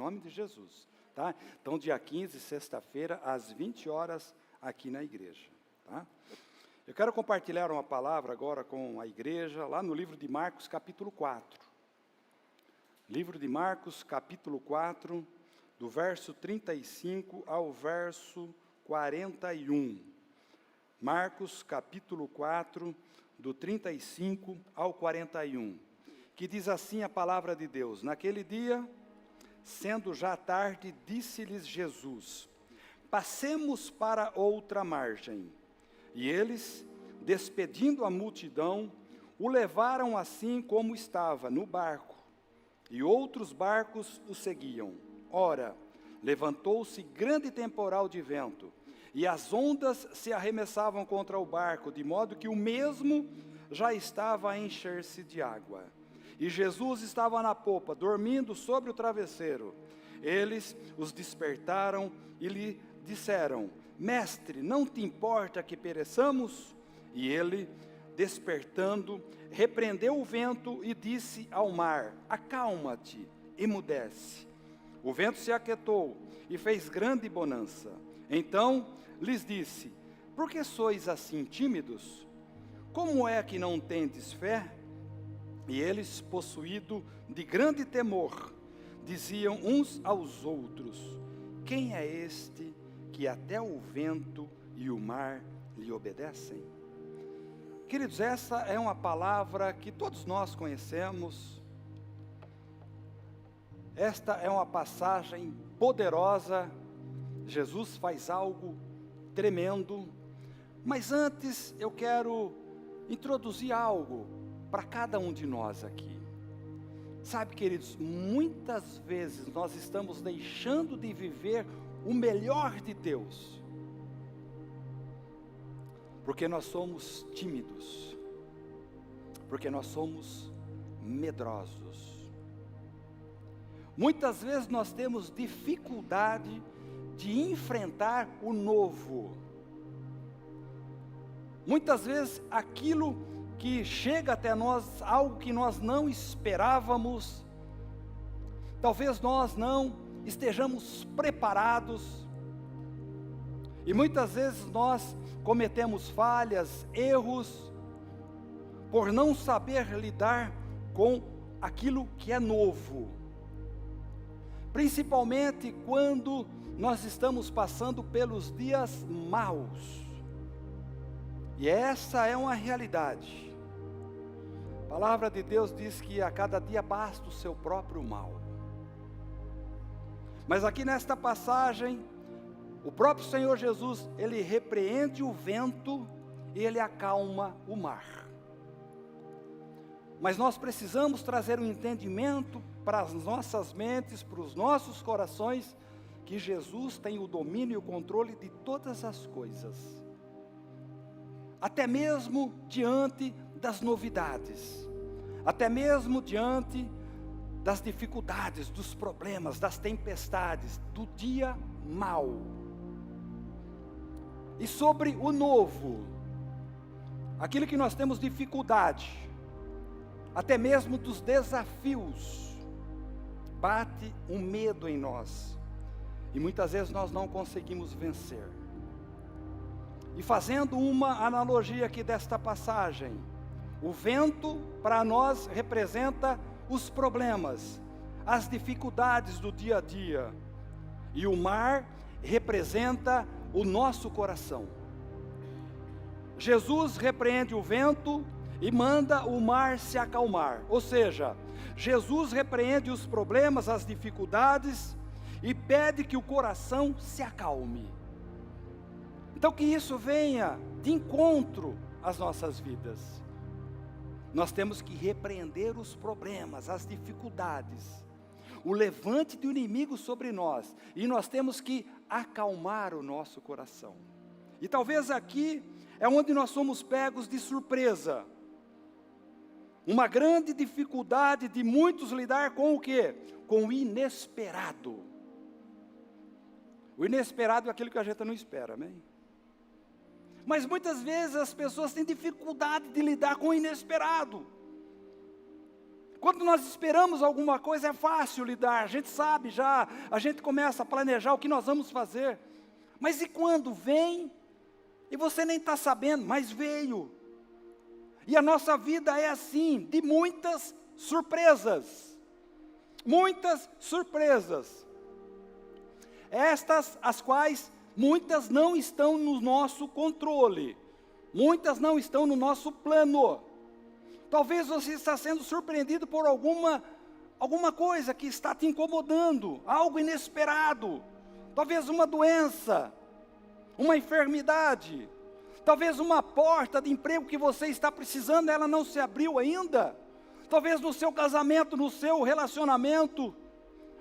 nome de Jesus, tá? Então, dia 15, sexta-feira, às 20 horas, aqui na igreja, tá? Eu quero compartilhar uma palavra agora com a igreja, lá no livro de Marcos, capítulo 4. Livro de Marcos, capítulo 4, do verso 35 ao verso 41. Marcos, capítulo 4, do 35 ao 41, que diz assim a palavra de Deus: Naquele dia, sendo já tarde, disse-lhes Jesus: Passemos para outra margem. E eles, despedindo a multidão, o levaram assim como estava, no barco, e outros barcos o seguiam. Ora, levantou-se grande temporal de vento, e as ondas se arremessavam contra o barco, de modo que o mesmo já estava a encher-se de água. E Jesus estava na popa, dormindo sobre o travesseiro. Eles os despertaram e lhe disseram: Mestre, não te importa que pereçamos? E ele, despertando, repreendeu o vento e disse ao mar: Acalma-te, emudece. O vento se aquietou e fez grande bonança. Então lhes disse: Por que sois assim tímidos? Como é que não tendes fé? E eles, possuídos de grande temor, diziam uns aos outros: Quem é este que até o vento e o mar lhe obedecem? Queridos, essa é uma palavra que todos nós conhecemos. Esta é uma passagem poderosa. Jesus faz algo tremendo. Mas antes eu quero introduzir algo para cada um de nós aqui. Sabe, queridos, muitas vezes nós estamos deixando de viver o melhor de Deus, porque nós somos tímidos, porque nós somos medrosos. Muitas vezes nós temos dificuldade de enfrentar o novo. Muitas vezes aquilo que chega até nós, algo que nós não esperávamos, talvez nós não estejamos preparados, e muitas vezes nós cometemos falhas, erros, por não saber lidar com aquilo que é novo, principalmente quando nós estamos passando pelos dias maus, e essa é uma realidade. A palavra de Deus diz que a cada dia basta o seu próprio mal. Mas aqui nesta passagem, o próprio Senhor Jesus, Ele repreende o vento e Ele acalma o mar. Mas nós precisamos trazer um entendimento para as nossas mentes, para os nossos corações, que Jesus tem o domínio e o controle de todas as coisas. Até mesmo diante das novidades, até mesmo diante das dificuldades, dos problemas, das tempestades, do dia mau. E sobre o novo, aquilo que nós temos dificuldade, até mesmo dos desafios, bate um medo em nós, e muitas vezes nós não conseguimos vencer. E fazendo uma analogia aqui desta passagem, o vento para nós representa os problemas, as dificuldades do dia a dia, e o mar representa o nosso coração. Jesus repreende o vento e manda o mar se acalmar, ou seja, Jesus repreende os problemas, as dificuldades, e pede que o coração se acalme. Então que isso venha de encontro às nossas vidas. Nós temos que repreender os problemas, as dificuldades, o levante do inimigo sobre nós, e nós temos que acalmar o nosso coração. E talvez aqui é onde nós somos pegos de surpresa. Uma grande dificuldade de muitos lidar com o quê? Com o inesperado. O inesperado é aquilo que a gente não espera, amém? Mas muitas vezes as pessoas têm dificuldade de lidar com o inesperado. Quando nós esperamos alguma coisa é fácil lidar, a gente sabe já, a gente começa a planejar o que nós vamos fazer. Mas e quando vem, e você nem está sabendo, mas veio. E a nossa vida é assim, de muitas surpresas. Muitas surpresas. Estas as quais muitas não estão no nosso controle. Muitas não estão no nosso plano. Talvez você está sendo surpreendido por alguma coisa que está te incomodando, algo inesperado. Talvez uma doença, uma enfermidade, talvez uma porta de emprego que você está precisando, ela não se abriu ainda. Talvez no seu casamento, no seu relacionamento,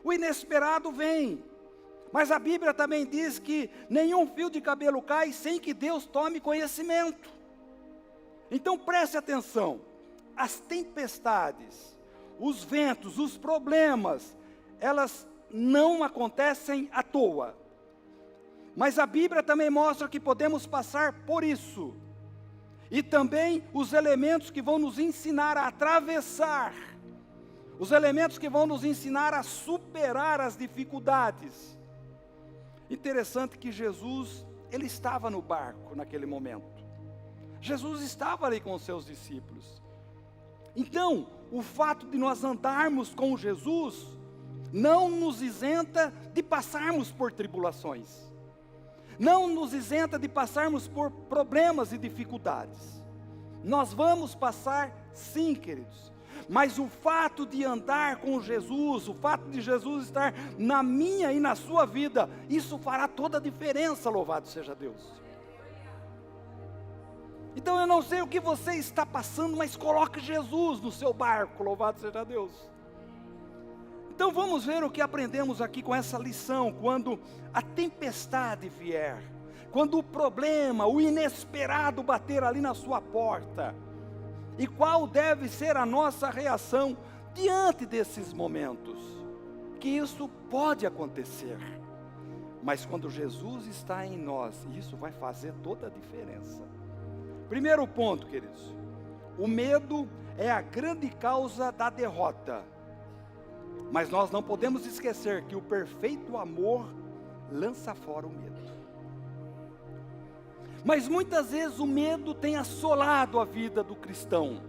o inesperado vem. Mas a Bíblia também diz que nenhum fio de cabelo cai sem que Deus tome conhecimento. Então preste atenção, as tempestades, os ventos, os problemas, elas não acontecem à toa. Mas a Bíblia também mostra que podemos passar por isso. E também os elementos que vão nos ensinar a atravessar, os elementos que vão nos ensinar a superar as dificuldades. Interessante que Jesus, ele estava no barco naquele momento. Jesus estava ali com os seus discípulos. Então, o fato de nós andarmos com Jesus, não nos isenta de passarmos por tribulações. Não nos isenta de passarmos por problemas e dificuldades. Nós vamos passar sim, queridos. Mas o fato de andar com Jesus, o fato de Jesus estar na minha e na sua vida, isso fará toda a diferença, louvado seja Deus. Então eu não sei o que você está passando, mas coloque Jesus no seu barco, louvado seja Deus. Então vamos ver o que aprendemos aqui com essa lição, quando a tempestade vier, quando o problema, o inesperado bater ali na sua porta, e qual deve ser a nossa reação diante desses momentos, que isso pode acontecer, mas quando Jesus está em nós, isso vai fazer toda a diferença. Primeiro ponto, queridos, o medo é a grande causa da derrota. Mas nós não podemos esquecer que o perfeito amor lança fora o medo. Mas muitas vezes o medo tem assolado a vida do cristão.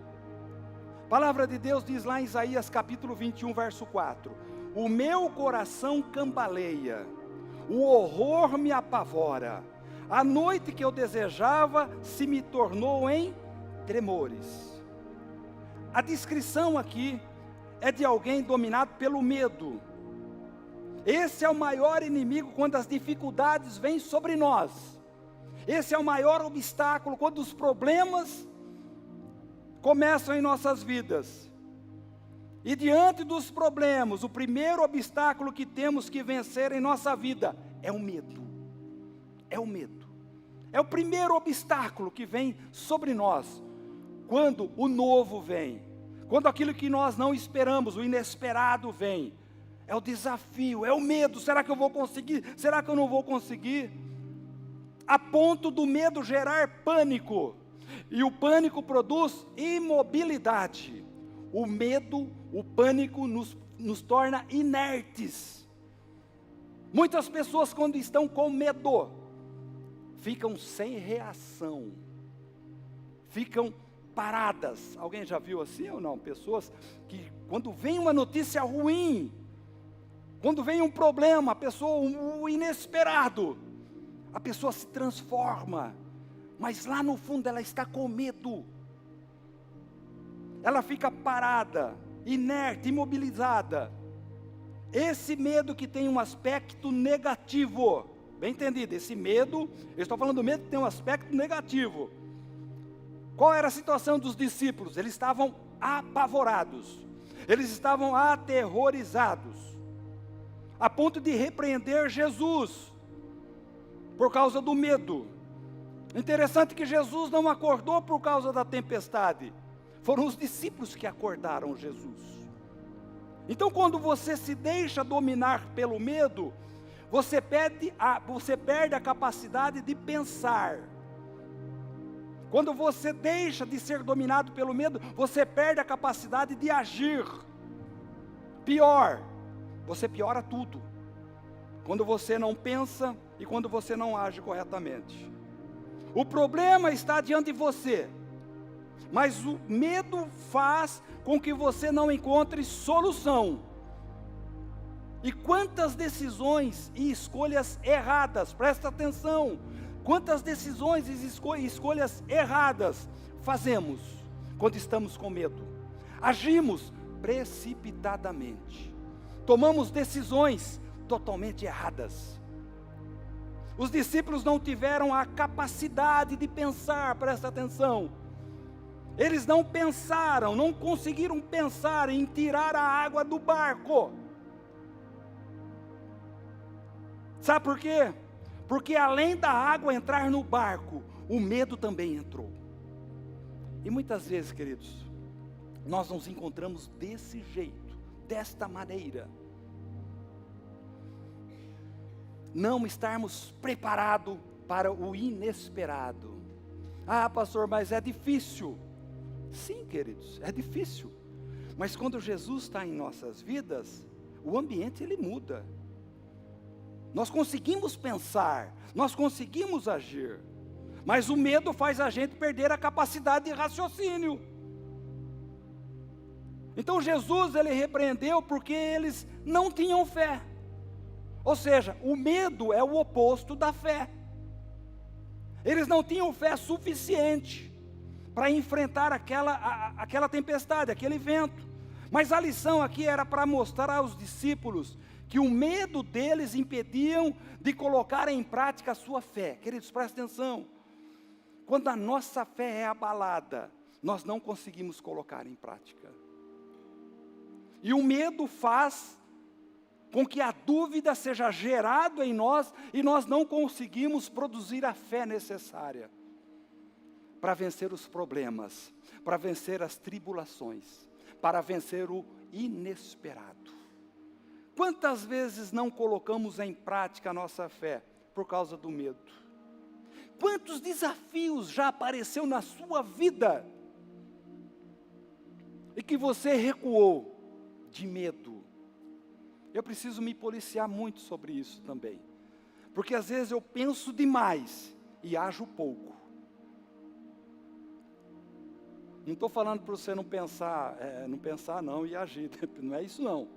A palavra de Deus diz lá em Isaías capítulo 21, verso 4. O meu coração cambaleia, o horror me apavora. A noite que eu desejava se me tornou em tremores. A descrição aqui é de alguém dominado pelo medo. Esse é o maior inimigo quando as dificuldades vêm sobre nós. Esse é o maior obstáculo quando os problemas começam em nossas vidas. E diante dos problemas, o primeiro obstáculo que temos que vencer em nossa vida é o medo. É o medo. É o primeiro obstáculo que vem sobre nós quando o novo vem. Quando aquilo que nós não esperamos, o inesperado vem, é o desafio, é o medo. Será que eu vou conseguir? Será que eu não vou conseguir? A ponto do medo gerar pânico. E o pânico produz imobilidade. O medo, o pânico nos torna inertes. Muitas pessoas, quando estão com medo, ficam sem reação. Ficam paradas. Alguém já viu assim ou não? Pessoas que quando vem uma notícia ruim, quando vem um problema, a pessoa, o inesperado, a pessoa se transforma, mas lá no fundo ela está com medo. Ela fica parada, inerte, imobilizada. Esse medo que tem um aspecto negativo, bem entendido, esse medo, eu estou falando do medo que tem um aspecto negativo. Qual era a situação dos discípulos? Eles estavam apavorados, eles estavam aterrorizados, a ponto de repreender Jesus, por causa do medo. Interessante que Jesus não acordou por causa da tempestade, foram os discípulos que acordaram Jesus. Então quando você se deixa dominar pelo medo, você perde a capacidade de pensar. Quando você deixa de ser dominado pelo medo, você perde a capacidade de agir. Pior, você piora tudo. Quando você não pensa e quando você não age corretamente. O problema está diante de você, mas o medo faz com que você não encontre solução. E quantas decisões e escolhas erradas, presta atenção, quantas decisões e escolhas erradas fazemos quando estamos com medo? Agimos precipitadamente, tomamos decisões totalmente erradas. Os discípulos não tiveram a capacidade de pensar, presta atenção. Eles não pensaram, não conseguiram pensar em tirar a água do barco. Sabe por quê? Porque além da água entrar no barco, o medo também entrou. E muitas vezes, queridos, nós nos encontramos desse jeito, desta maneira. Não estarmos preparados para o inesperado. Ah, pastor, mas é difícil. Sim, queridos, é difícil. Mas quando Jesus está em nossas vidas, o ambiente ele muda. Nós conseguimos pensar, nós conseguimos agir. Mas o medo faz a gente perder a capacidade de raciocínio. Então Jesus ele repreendeu porque eles não tinham fé. Ou seja, o medo é o oposto da fé. Eles não tinham fé suficiente para enfrentar aquela tempestade, aquele vento. Mas a lição aqui era para mostrar aos discípulos que o medo deles impediam de colocar em prática a sua fé. Queridos, prestem atenção. Quando a nossa fé é abalada, nós não conseguimos colocar em prática. E o medo faz com que a dúvida seja gerada em nós e nós não conseguimos produzir a fé necessária para vencer os problemas, para vencer as tribulações, para vencer o inesperado. Quantas vezes não colocamos em prática a nossa fé por causa do medo? Quantos desafios já apareceu na sua vida e que você recuou de medo? Eu preciso me policiar muito sobre isso também, porque às vezes eu penso demais e ajo pouco. Não estou falando para você não pensar não e agir, não é isso não.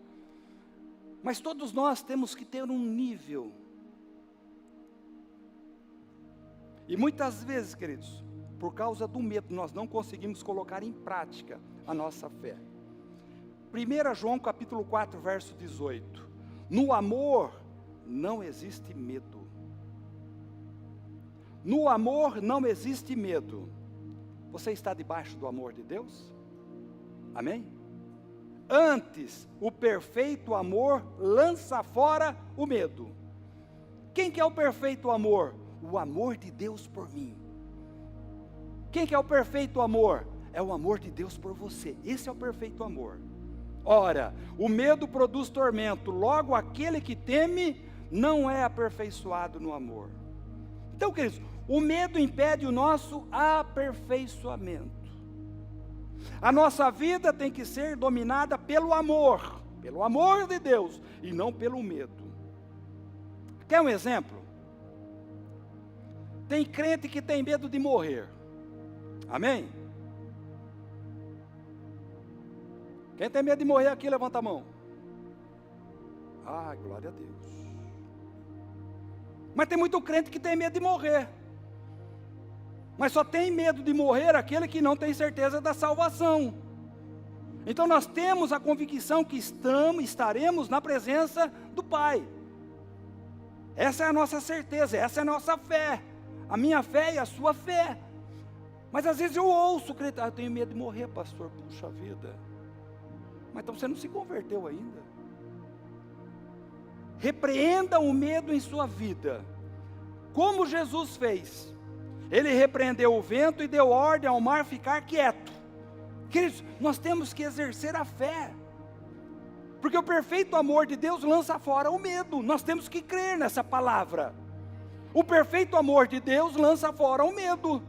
Mas todos nós temos que ter um nível. E muitas vezes, queridos, por causa do medo, nós não conseguimos colocar em prática a nossa fé. 1 João capítulo 4, verso 18. No amor não existe medo. No amor não existe medo. Você está debaixo do amor de Deus? Amém? Antes, o perfeito amor lança fora o medo. Quem que é o perfeito amor? O amor de Deus por mim. Quem que é o perfeito amor? É o amor de Deus por você. Esse é o perfeito amor. Ora, o medo produz tormento, logo aquele que teme não é aperfeiçoado no amor. Então, queridos, o medo impede o nosso aperfeiçoamento. A nossa vida tem que ser dominada pelo amor de Deus, e não pelo medo. Quer um exemplo? Tem crente que tem medo de morrer. Amém? Quem tem medo de morrer aqui, levanta a mão. Ah, glória a Deus. Mas tem muito crente que tem medo de morrer. Mas só tem medo de morrer aquele que não tem certeza da salvação. Então nós temos a convicção que estaremos na presença do Pai. Essa é a nossa certeza, essa é a nossa fé. A minha fé e a sua fé. Mas às vezes eu ouço crente, eu tenho medo de morrer, pastor, puxa vida. Mas então você não se converteu ainda. Repreenda o medo em sua vida, como Jesus fez. Ele repreendeu o vento e deu ordem ao mar ficar quieto. Queridos, nós temos que exercer a fé, porque o perfeito amor de Deus lança fora o medo. Nós temos que crer nessa palavra. O perfeito amor de Deus lança fora o medo.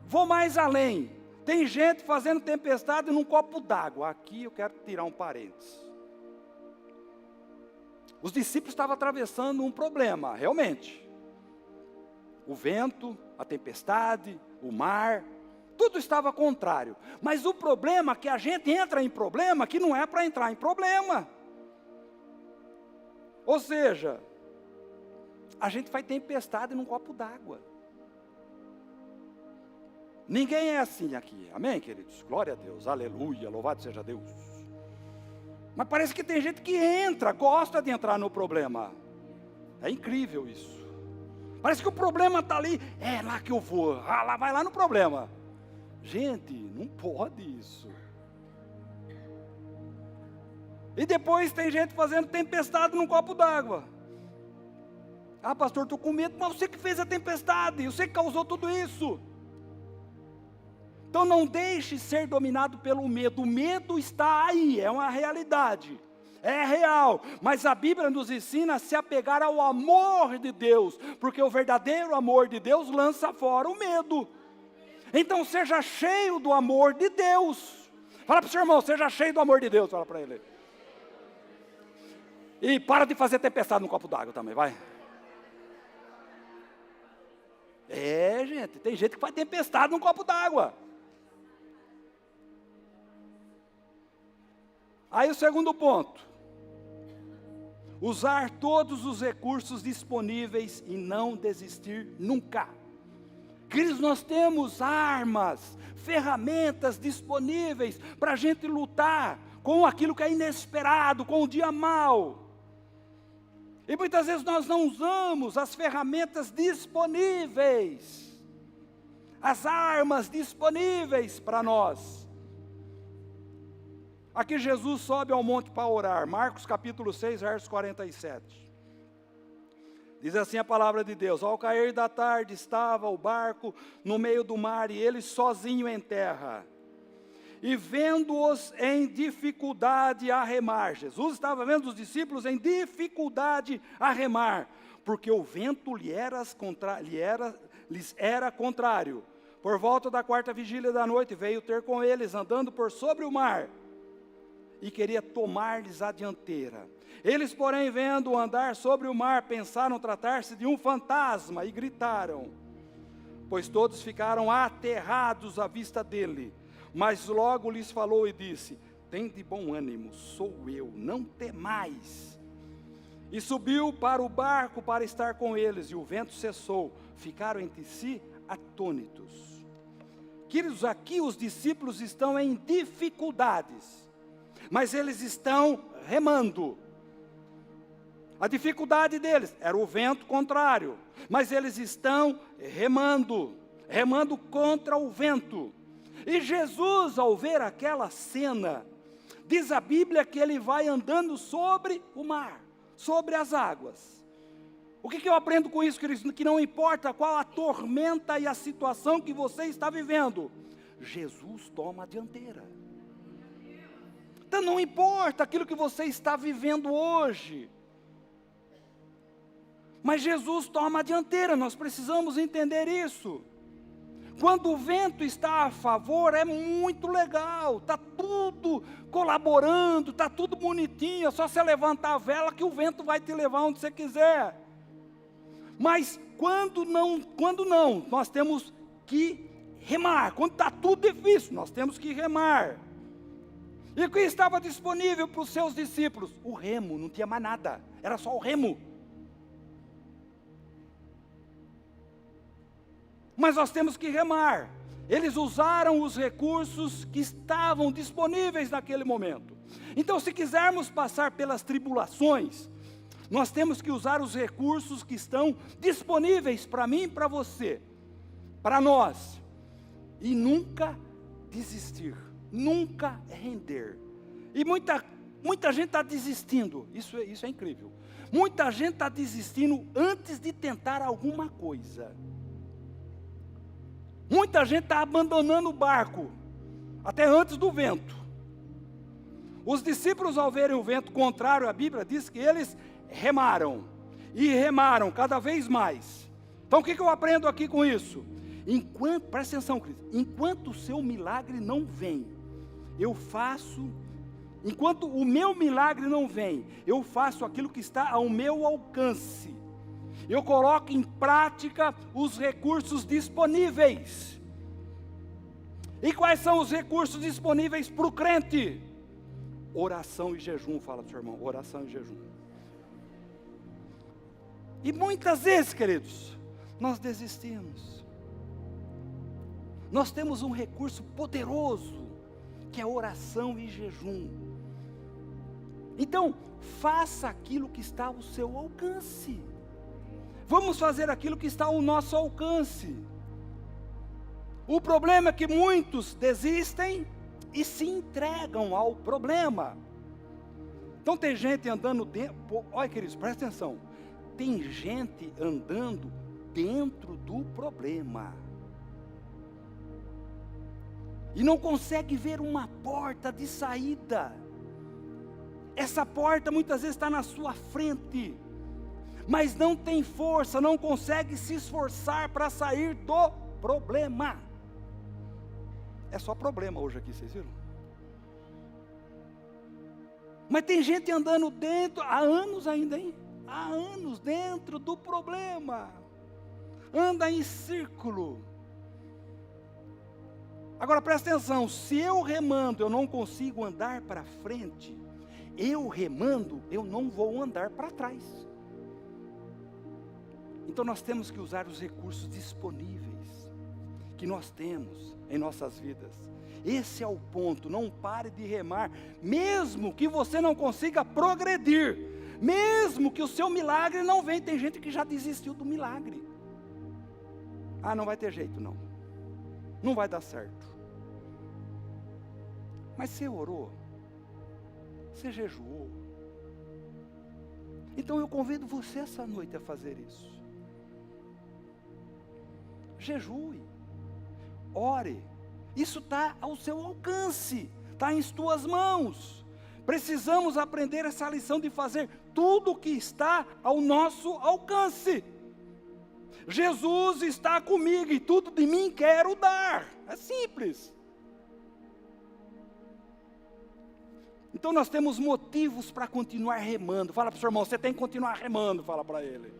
Vou mais além. Tem gente fazendo tempestade num copo d'água. Aqui eu quero tirar um parênteses. Os discípulos estavam atravessando um problema, realmente. O vento, a tempestade, o mar, tudo estava contrário. Mas o problema é que a gente entra em problema que não é para entrar em problema. Ou seja, a gente faz tempestade num copo d'água. Ninguém é assim aqui, amém, queridos? Glória a Deus, aleluia, louvado seja Deus. Mas parece que tem gente que entra, gosta de entrar no problema. É incrível isso. Parece que o problema está ali, é lá que eu vou, lá vai lá no problema. Gente, não pode isso. E depois tem gente fazendo tempestade num copo d'água. Ah, pastor, estou com medo, mas você que fez a tempestade, você que causou tudo isso. Então não deixe ser dominado pelo medo. O medo está aí, é uma realidade. É real, mas a Bíblia nos ensina a se apegar ao amor de Deus, porque o verdadeiro amor de Deus lança fora o medo. Então seja cheio do amor de Deus. Fala para o seu irmão, seja cheio do amor de Deus, fala para ele. E para de fazer tempestade no copo d'água também, vai. É, gente, tem gente que faz tempestade num copo d'água. Aí o segundo ponto, usar todos os recursos disponíveis e não desistir nunca. Queridos, nós temos armas, ferramentas disponíveis para a gente lutar com aquilo que é inesperado, com o dia mau. E muitas vezes nós não usamos as ferramentas disponíveis, as armas disponíveis para nós. Aqui Jesus sobe ao monte para orar, Marcos capítulo 6, verso 47. Diz assim a palavra de Deus: ao cair da tarde estava o barco no meio do mar e ele sozinho em terra. E vendo-os em dificuldade a remar, Jesus estava vendo os discípulos em dificuldade a remar, porque o vento lhes era contrário. Por volta da 4ª vigília da noite veio ter com eles andando por sobre o mar, e queria tomar-lhes a dianteira. Eles, porém, vendo-o andar sobre o mar, pensaram tratar-se de um fantasma e gritaram, pois todos ficaram aterrados à vista dele. Mas logo lhes falou e disse: tende bom ânimo, sou eu, não temais. E subiu para o barco para estar com eles, e o vento cessou. Ficaram entre si atônitos. Queridos, aqui os discípulos estão em dificuldades, mas eles estão remando. A dificuldade deles era o vento contrário, mas eles estão remando contra o vento. E Jesus, ao ver aquela cena, diz a Bíblia que ele vai andando sobre o mar, sobre as águas. O que eu aprendo com isso, queridos? Que não importa qual a tormenta e a situação que você está vivendo, Jesus toma a dianteira. Então não importa aquilo que você está vivendo hoje, mas Jesus toma a dianteira, nós precisamos entender isso. Quando o vento está a favor, é muito legal, está tudo colaborando, está tudo bonitinho, é só você levantar a vela que o vento vai te levar onde você quiser. Mas quando não, nós temos que remar. Quando está tudo difícil, nós temos que remar. E o que estava disponível para os seus discípulos? O remo, não tinha mais nada, era só o remo. Mas nós temos que remar. Eles usaram os recursos que estavam disponíveis naquele momento. Então, se quisermos passar pelas tribulações, nós temos que usar os recursos que estão disponíveis para mim e para você, para nós, e nunca desistir, nunca render. E muita gente está desistindo, isso é incrível. Muita gente está desistindo antes de tentar alguma coisa. Muita gente está abandonando o barco, até antes do vento. Os discípulos, ao verem o vento contrário, a Bíblia diz que eles remaram, e remaram cada vez mais. Então o que eu aprendo aqui com isso? Presta atenção, querido, enquanto o seu milagre não vem, enquanto o meu milagre não vem, eu faço aquilo que está ao meu alcance. Eu coloco em prática os recursos disponíveis. E quais são os recursos disponíveis para o crente? Oração e jejum, fala para o seu irmão, oração e jejum. E muitas vezes, queridos, nós desistimos. Nós temos um recurso poderoso, que é oração e jejum. Então, faça aquilo que está ao seu alcance. Vamos fazer aquilo que está ao nosso alcance. O problema é que muitos desistem e se entregam ao problema. Então tem gente andando dentro, olha queridos, presta atenção. Tem gente andando dentro do problema. E não consegue ver uma porta de saída. Essa porta muitas vezes está na sua frente, mas não tem força, não consegue se esforçar para sair do problema. É só problema hoje aqui, vocês viram? Mas tem gente andando dentro, há anos ainda, hein? Há anos dentro do problema. Anda em círculo. Agora presta atenção, se eu remando eu não consigo andar para frente, eu remando eu não vou andar para trás. Então nós temos que usar os recursos disponíveis que nós temos em nossas vidas. Esse é o ponto, não pare de remar, mesmo que você não consiga progredir, mesmo que o seu milagre não venha. Tem gente que já desistiu do milagre. Ah, não vai ter jeito não, não vai dar certo. Mas você orou, você jejuou. Então eu convido você essa noite a fazer isso. Jejue, ore, isso está ao seu alcance, está em tuas mãos. Precisamos aprender essa lição de fazer tudo o que está ao nosso alcance. Jesus está comigo e tudo de mim quero dar, é simples. Então nós temos motivos para continuar remando. Fala para o seu irmão, você tem que continuar remando, fala para ele.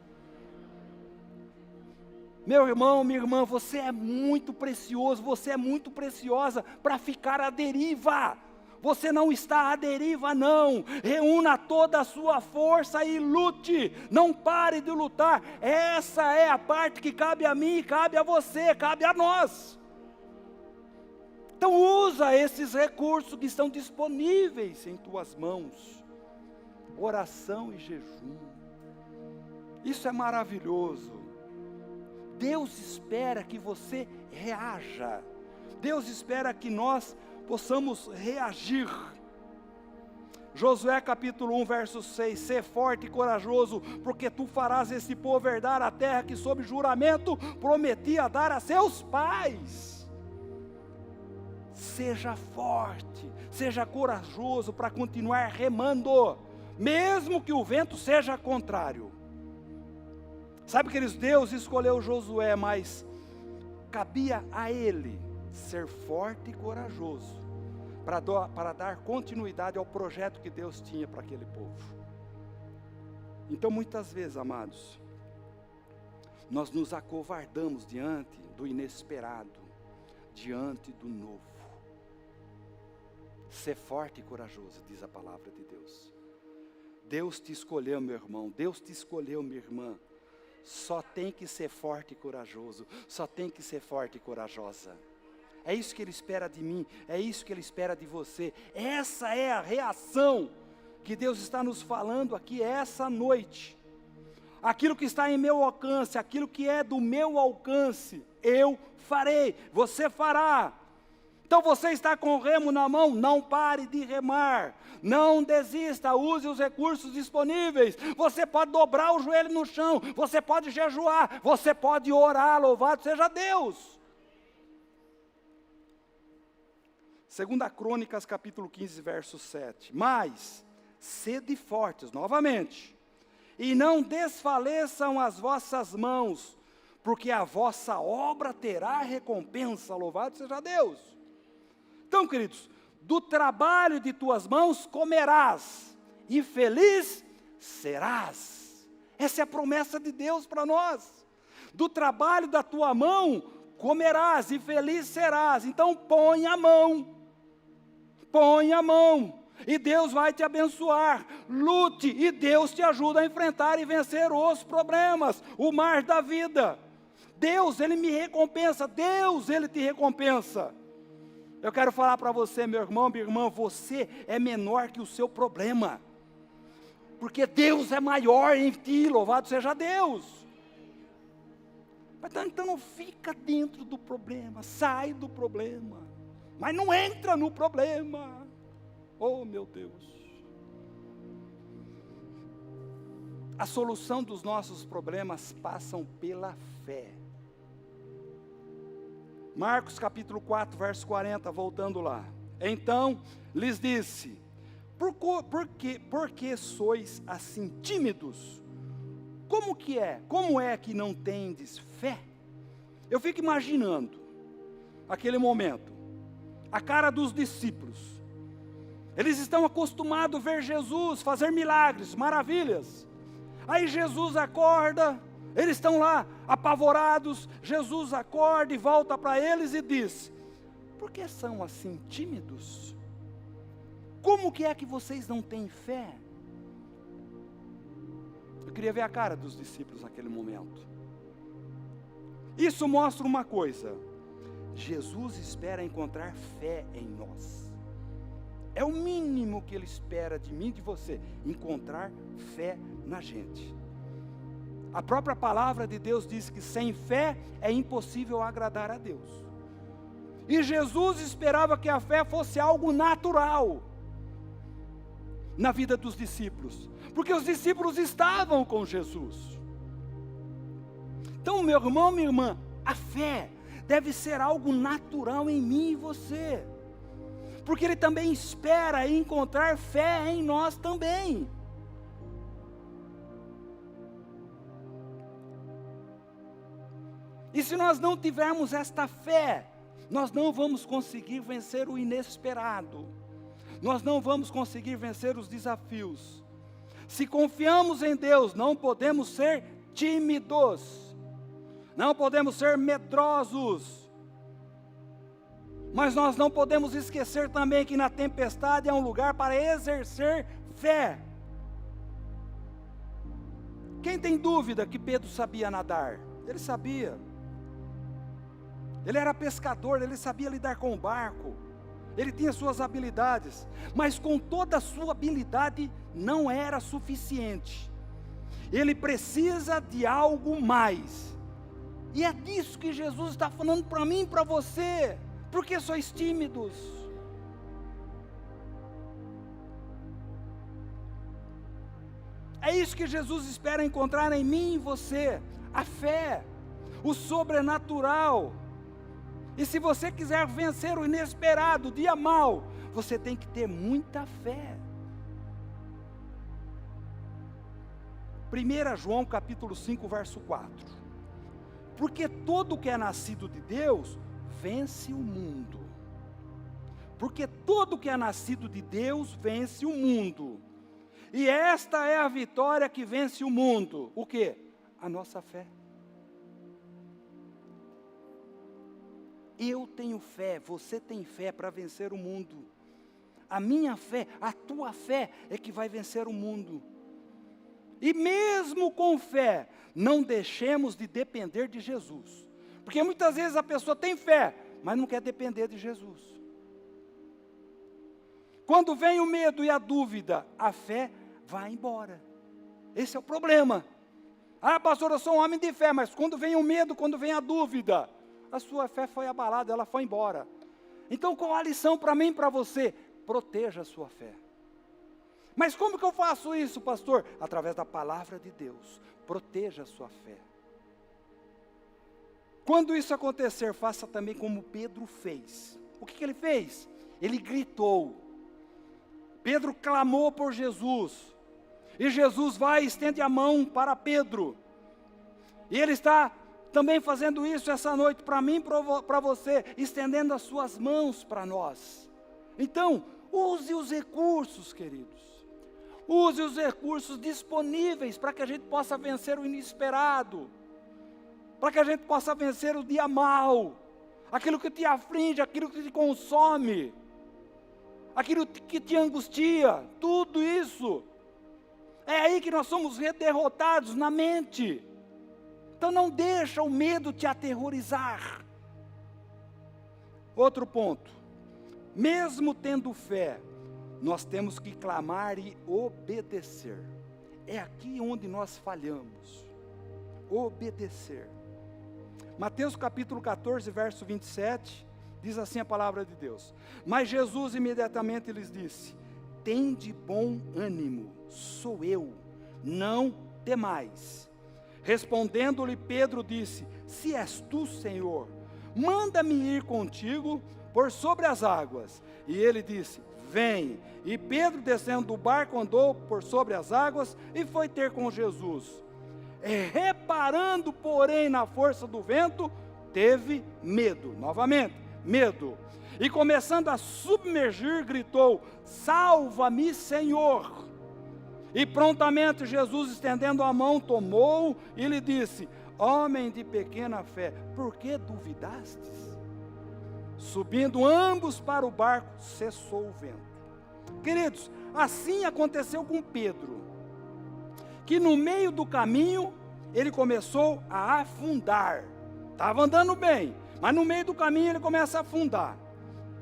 Meu irmão, minha irmã, você é muito precioso, você é muito preciosa para ficar à deriva. Você não está à deriva não, reúna toda a sua força e lute, não pare de lutar. Essa é a parte que cabe a mim, cabe a você, cabe a nós. Então usa esses recursos que estão disponíveis em tuas mãos. Oração e jejum. Isso é maravilhoso. Deus espera que você reaja. Deus espera que nós possamos reagir. Josué capítulo 1, verso 6. Sê forte e corajoso, porque tu farás esse povo herdar a terra que sob juramento prometia dar a seus pais. Seja forte, seja corajoso para continuar remando, mesmo que o vento seja contrário. Sabe, queridos, Deus escolheu Josué, mas cabia a ele ser forte e corajoso, para dar continuidade ao projeto que Deus tinha para aquele povo. Então muitas vezes, amados, nós nos acovardamos diante do inesperado, diante do novo. Ser forte e corajoso, diz a palavra de Deus. Deus te escolheu, meu irmão, Deus te escolheu, minha irmã. Só tem que ser forte e corajoso, só tem que ser forte e corajosa. É isso que Ele espera de mim, é isso que Ele espera de você. Essa é a reação que Deus está nos falando aqui essa noite. Aquilo que está em meu alcance, aquilo que é do meu alcance, eu farei, você fará. Então você está com o remo na mão, não pare de remar, não desista, use os recursos disponíveis. Você pode dobrar o joelho no chão, você pode jejuar, você pode orar, louvado seja Deus. 2 Crônicas capítulo 15, verso 7. Mas, sede fortes, novamente, e não desfaleçam as vossas mãos, porque a vossa obra terá recompensa, louvado seja Deus. Então, queridos, do trabalho de tuas mãos comerás, e feliz serás. Essa é a promessa de Deus para nós. Do trabalho da tua mão comerás, e feliz serás. Então, põe a mão, e Deus vai te abençoar. Lute, e Deus te ajuda a enfrentar e vencer os problemas, o mar da vida. Deus, Ele me recompensa, Deus, Ele te recompensa. Eu quero falar para você, meu irmão, minha irmã, você é menor que o seu problema, porque Deus é maior em ti, louvado seja Deus. Então não fica dentro do problema, sai do problema, mas não entra no problema. Oh, meu Deus. A solução dos nossos problemas passam pela fé. Marcos capítulo 4, verso 40, voltando lá. Então lhes disse: por que sois assim tímidos? Como é que não tendes fé? Eu fico imaginando aquele momento, a cara dos discípulos. Eles estão acostumados a ver Jesus fazer milagres, maravilhas. Aí Jesus acorda, eles estão lá apavorados. Jesus acorda e volta para eles e diz: por que são assim tímidos? Como que é que vocês não têm fé? Eu queria ver a cara dos discípulos naquele momento. Isso mostra uma coisa: Jesus espera encontrar fé em nós. É o mínimo que Ele espera de mim e de você, encontrar fé na gente. A própria palavra de Deus diz que sem fé é impossível agradar a Deus. E Jesus esperava que a fé fosse algo natural na vida dos discípulos, porque os discípulos estavam com Jesus. Então, meu irmão, minha irmã, a fé deve ser algo natural em mim e você, porque Ele também espera encontrar fé em nós também. E se nós não tivermos esta fé, nós não vamos conseguir vencer o inesperado, nós não vamos conseguir vencer os desafios. Se confiamos em Deus, não podemos ser tímidos, não podemos ser medrosos, mas nós não podemos esquecer também que na tempestade é um lugar para exercer fé. Quem tem dúvida que Pedro sabia nadar? Ele sabia. Ele era pescador, ele sabia lidar com o barco, ele tinha suas habilidades, mas com toda a sua habilidade não era suficiente. Ele precisa de algo mais. E é disso que Jesus está falando para mim e para você. Por que sois tímidos? É isso que Jesus espera encontrar em mim e em você, a fé, o sobrenatural. E se você quiser vencer o inesperado, o dia mau, você tem que ter muita fé. 1 João capítulo 5, verso 4. Porque todo que é nascido de Deus, vence o mundo. Porque todo que é nascido de Deus, vence o mundo. E esta é a vitória que vence o mundo. O quê? A nossa fé. Eu tenho fé, você tem fé para vencer o mundo. A minha fé, a tua fé é que vai vencer o mundo. E mesmo com fé, não deixemos de depender de Jesus. Porque muitas vezes a pessoa tem fé, mas não quer depender de Jesus. Quando vem o medo e a dúvida, a fé vai embora. Esse é o problema. Ah, pastor, eu sou um homem de fé, mas quando vem o medo, quando vem a dúvida, a sua fé foi abalada, ela foi embora. Então qual a lição para mim e para você? Proteja a sua fé. Mas como que eu faço isso, pastor? Através da palavra de Deus. Proteja a sua fé. Quando isso acontecer, faça também como Pedro fez. O que ele fez? Ele gritou. Pedro clamou por Jesus. E Jesus vai e estende a mão para Pedro. E ele está também fazendo isso essa noite para mim, para você, estendendo as suas mãos para nós. Então, use os recursos, queridos. Use os recursos disponíveis para que a gente possa vencer o inesperado, para que a gente possa vencer o dia mau, aquilo que te aflige, aquilo que te consome, aquilo que te angustia, tudo isso. É aí que nós somos derrotados na mente. Então não deixa o medo te aterrorizar. Outro ponto, mesmo tendo fé, nós temos que clamar e obedecer. É aqui onde nós falhamos. Obedecer. Mateus capítulo 14, verso 27, diz assim a palavra de Deus: mas Jesus imediatamente lhes disse: tende bom ânimo, sou eu, não temais. Respondendo-lhe Pedro disse: se és tu, Senhor, manda-me ir contigo por sobre as águas. E ele disse: vem. E Pedro, descendo do barco, andou por sobre as águas e foi ter com Jesus. Reparando, porém, na força do vento, teve medo. Novamente, medo. E começando a submergir, gritou: salva-me, Senhor. E prontamente Jesus, estendendo a mão, tomou-o e lhe disse: homem de pequena fé, por que duvidastes? Subindo ambos para o barco, cessou o vento. Queridos, assim aconteceu com Pedro, que no meio do caminho, ele começou a afundar. Estava andando bem, mas no meio do caminho ele começa a afundar.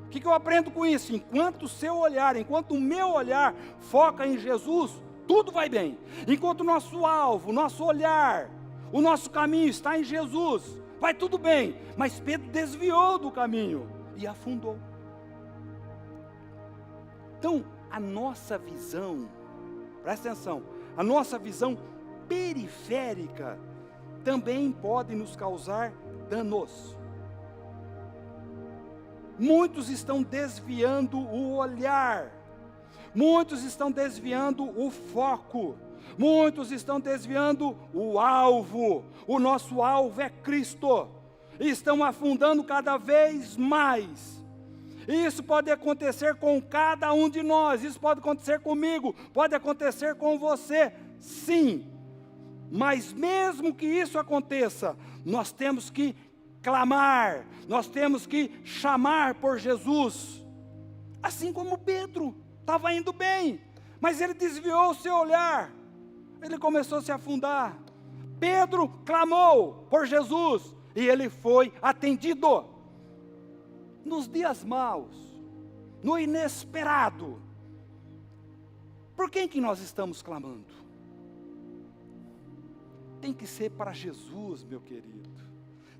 O que eu aprendo com isso? Enquanto o seu olhar, enquanto o meu olhar foca em Jesus, tudo vai bem. Enquanto o nosso alvo, o nosso olhar, o nosso caminho está em Jesus, vai tudo bem. Mas Pedro desviou do caminho e afundou. Então, a nossa visão, presta atenção, a nossa visão periférica também pode nos causar danos. Muitos estão desviando o olhar, muitos estão desviando o foco, muitos estão desviando o alvo. O nosso alvo é Cristo, e estão afundando cada vez mais. Isso pode acontecer com cada um de nós, isso pode acontecer comigo, pode acontecer com você, sim. Mas mesmo que isso aconteça, nós temos que clamar, nós temos que chamar por Jesus. Assim como Pedro, estava indo bem, mas ele desviou o seu olhar, ele começou a se afundar. Pedro clamou por Jesus e ele foi atendido. Nos dias maus, no inesperado, por quem que nós estamos clamando? Tem que ser para Jesus, meu querido.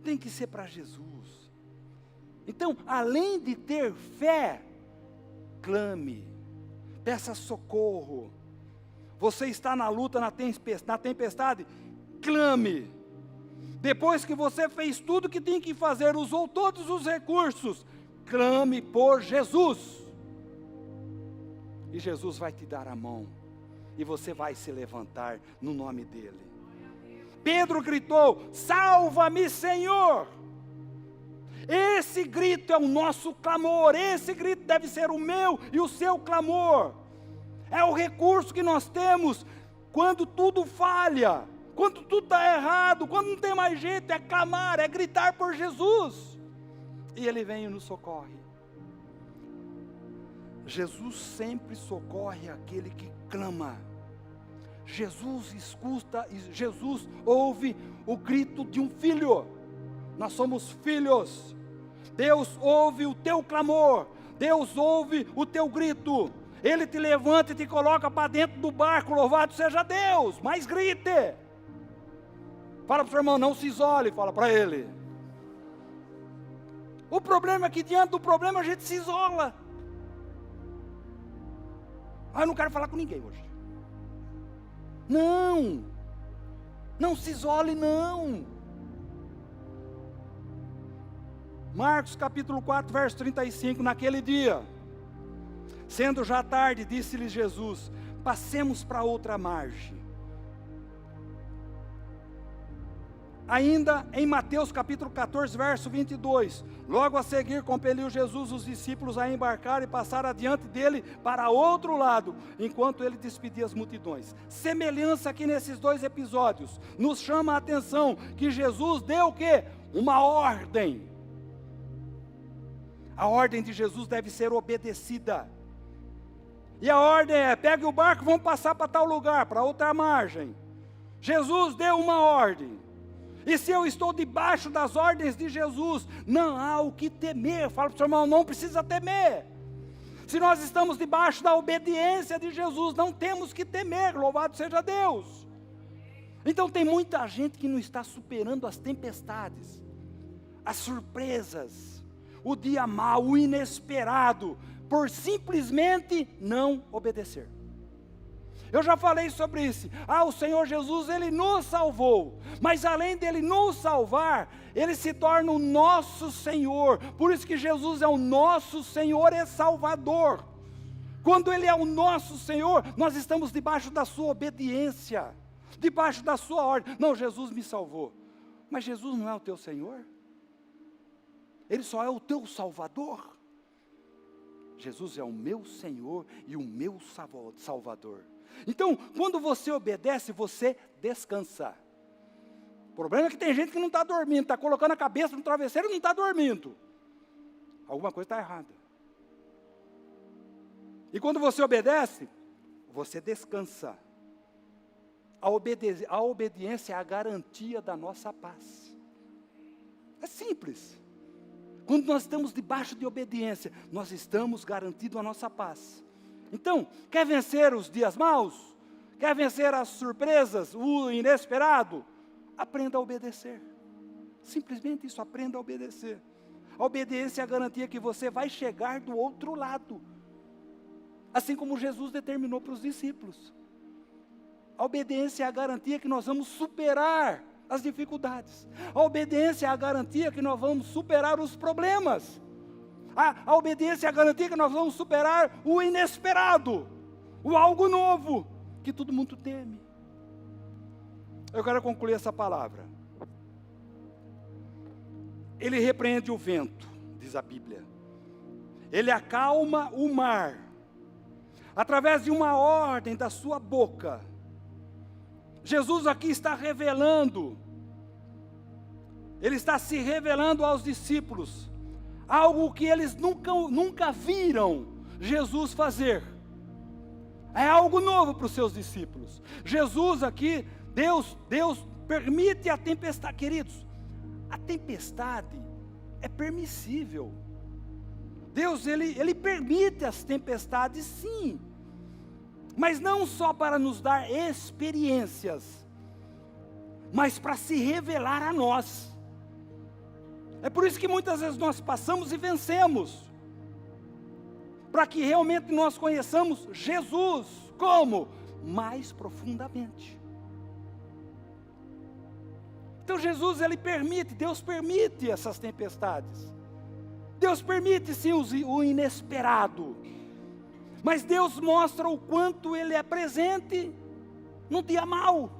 Tem que ser para Jesus. Então, além de ter fé, clame, peça socorro. Você está na luta, na tempestade, clame. Depois que você fez tudo o que tem que fazer, usou todos os recursos, clame por Jesus. E Jesus vai te dar a mão, e você vai se levantar no nome dEle. Pedro gritou: salva-me, Senhor. Esse grito é o nosso clamor, esse grito deve ser o meu e o seu clamor. É o recurso que nós temos quando tudo falha, quando tudo está errado, quando não tem mais jeito, é clamar, é gritar por Jesus. E Ele vem e nos socorre. Jesus sempre socorre aquele que clama. Jesus escuta, Jesus ouve o grito de um filho. Nós somos filhos. Deus ouve o teu clamor, Deus ouve o teu grito. Ele te levanta e te coloca para dentro do barco, louvado seja Deus, mas grite. Fala para o seu irmão, não se isole, fala para ele. O problema é que diante do problema a gente se isola. Eu não quero falar com ninguém hoje. Não, não se isole não. Marcos capítulo 4, verso 35, naquele dia, sendo já tarde, disse-lhe Jesus: passemos para outra margem. Ainda em Mateus capítulo 14, verso 22, logo a seguir compeliu Jesus os discípulos a embarcar e passar adiante dele para outro lado, enquanto ele despedia as multidões. Semelhança aqui nesses dois episódios, nos chama a atenção que Jesus deu o quê? Uma ordem. A ordem de Jesus deve ser obedecida. E a ordem é, pegue o barco, vamos passar para tal lugar, para outra margem. Jesus deu uma ordem. E se eu estou debaixo das ordens de Jesus, não há o que temer. Fala para o seu irmão, não precisa temer. Se nós estamos debaixo da obediência de Jesus, não temos que temer, louvado seja Deus. Então tem muita gente que não está superando as tempestades, as surpresas, o dia mau, o inesperado, por simplesmente não obedecer. Eu já falei sobre isso. O Senhor Jesus, Ele nos salvou. Mas além dEle nos salvar, Ele se torna o nosso Senhor. Por isso que Jesus é o nosso Senhor e Salvador. Quando Ele é o nosso Senhor, nós estamos debaixo da sua obediência, debaixo da sua ordem. Não, Jesus me salvou. Mas Jesus não é o teu Senhor? Ele só é o teu Salvador? Jesus é o meu Senhor e o meu Salvador. Então, quando você obedece, você descansa. O problema é que tem gente que não está dormindo, está colocando a cabeça no travesseiro e não está dormindo. Alguma coisa está errada. E quando você obedece, você descansa. A obediência é a garantia da nossa paz. É simples. Quando nós estamos debaixo de obediência, nós estamos garantindo a nossa paz. Então, quer vencer os dias maus? Quer vencer as surpresas, o inesperado? Aprenda a obedecer. Simplesmente isso, aprenda a obedecer. A obediência é a garantia que você vai chegar do outro lado. Assim como Jesus determinou para os discípulos. A obediência é a garantia que nós vamos superar as dificuldades. A obediência é a garantia que nós vamos superar os problemas. A obediência é a garantia que nós vamos superar o inesperado, o algo novo, que todo mundo teme. Eu quero concluir essa palavra. Ele repreende o vento, diz a Bíblia. Ele acalma o mar. Através de uma ordem da sua boca. Jesus aqui está revelando. Ele está se revelando aos discípulos. Algo que eles nunca viram Jesus fazer. É algo novo para os seus discípulos. Jesus aqui, Deus permite a tempestade. Queridos, a tempestade é permissível. Deus, Ele permite as tempestades, sim. Mas não só para nos dar experiências, mas para se revelar a nós. É por isso que muitas vezes nós passamos e vencemos. Para que realmente nós conheçamos Jesus. Como? Mais profundamente. Então Jesus, Deus permite essas tempestades. Deus permite sim o inesperado. Mas Deus mostra o quanto Ele é presente no dia mau.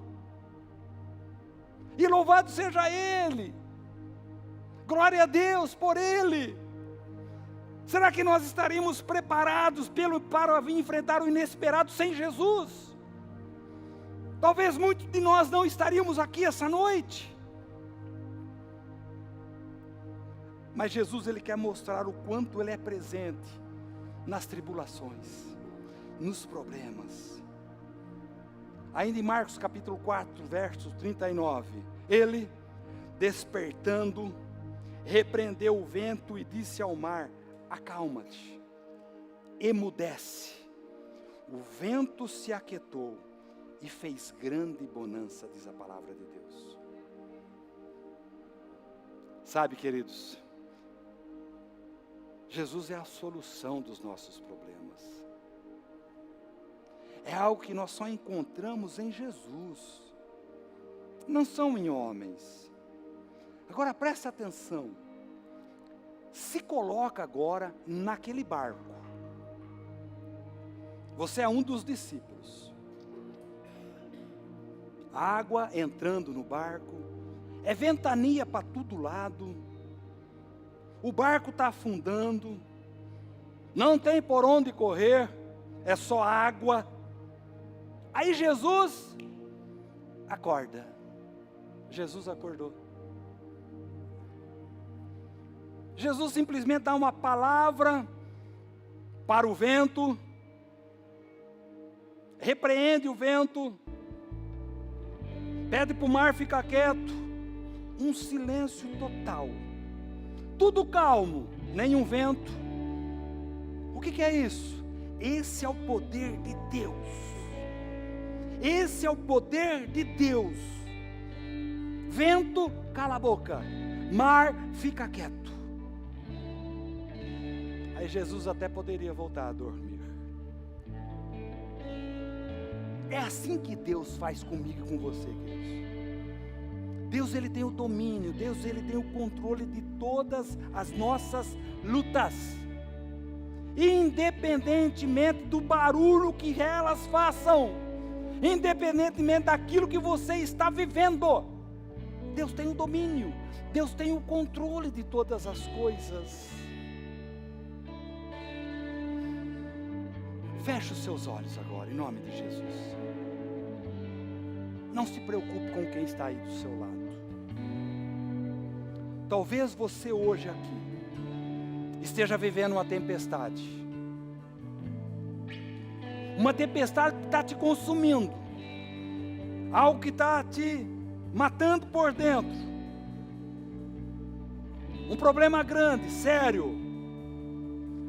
E louvado seja Ele. Glória a Deus por Ele. Será que nós estaríamos preparados para enfrentar o inesperado sem Jesus? Talvez muitos de nós não estaríamos aqui essa noite. Mas Jesus, Ele quer mostrar o quanto Ele é presente nas tribulações, nos problemas. Ainda em Marcos capítulo 4, verso 39, Ele, despertando, repreendeu o vento e disse ao mar: acalma-te, emudece. O vento se aquietou e fez grande bonança, diz a palavra de Deus. Sabe, queridos, Jesus é a solução dos nossos problemas. É algo que nós só encontramos em Jesus. Não são em homens. Agora presta atenção. Se coloca agora naquele barco. Você é um dos discípulos. Água entrando no barco. é ventania para todo lado, o barco está afundando, não tem por onde correr, é só água. Aí Jesus acorda. Jesus acordou. Jesus simplesmente dá uma palavra para o vento, repreende o vento, pede para o mar ficar quieto, um silêncio total, tudo calmo, nenhum vento. O que é isso? Esse é o poder de Deus. Esse é o poder de Deus. Vento, cala a boca. Mar, fica quieto. Aí Jesus até poderia voltar a dormir. É assim que Deus faz comigo e com você, queridos. Deus, Ele tem o domínio. Deus, Ele tem o controle de todas as nossas lutas. Independentemente do barulho que elas façam, independentemente daquilo que você está vivendo, Deus tem o domínio, Deus tem o controle de todas as coisas. Feche os seus olhos agora, em nome de Jesus. Não se preocupe com quem está aí do seu lado. Talvez você hoje aqui esteja vivendo uma tempestade. Uma tempestade que está te consumindo. Algo que está te matando por dentro. Um problema grande, sério.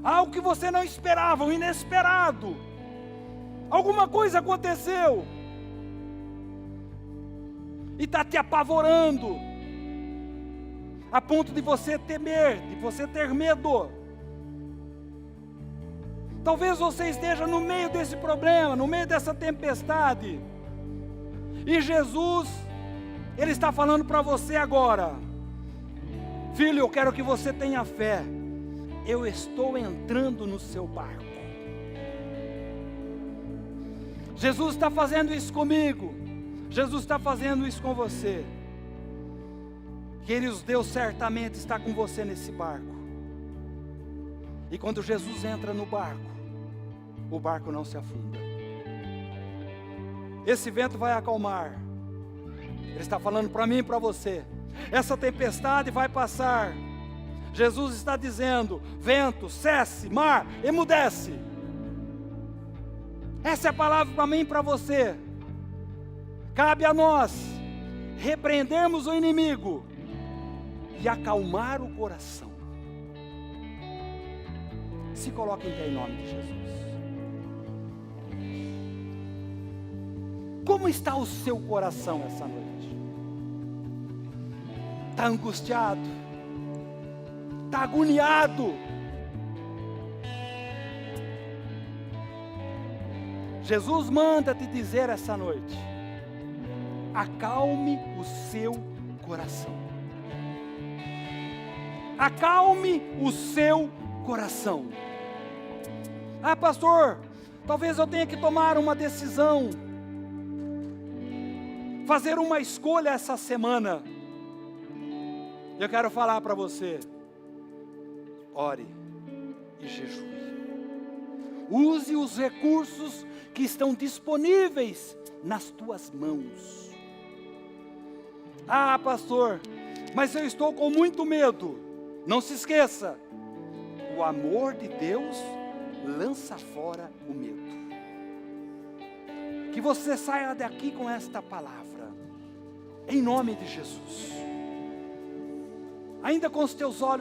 Algo que você não esperava, um inesperado. Alguma coisa aconteceu. E está te apavorando. A ponto de você temer, de você ter medo. Talvez você esteja no meio desse problema, no meio dessa tempestade. E Jesus, Ele está falando para você agora: filho, eu quero que você tenha fé. Eu estou entrando no seu barco. Jesus está fazendo isso comigo. Jesus está fazendo isso com você. Queridos, Deus certamente está com você nesse barco. E quando Jesus entra no barco, o barco não se afunda. Esse vento vai acalmar. Ele está falando para mim e para você. Essa tempestade vai passar. Jesus está dizendo: vento, cesse, mar, emudece. Essa é a palavra para mim e para você. Cabe a nós repreendermos o inimigo e acalmar o coração. Se coloque em pé em nome de Jesus. Como está o seu coração essa noite? Está angustiado? Está agoniado? Jesus manda te dizer essa noite: acalme o seu coração. Acalme o seu coração. Ah, pastor, talvez eu tenha que tomar uma decisão, fazer uma escolha essa semana. Eu quero falar para você: ore e jejue. Use os recursos que estão disponíveis nas tuas mãos. Ah, pastor, mas eu estou com muito medo. Não se esqueça, o amor de Deus lança fora o medo. Que você saia daqui com esta palavra, em nome de Jesus. Ainda com os teus olhos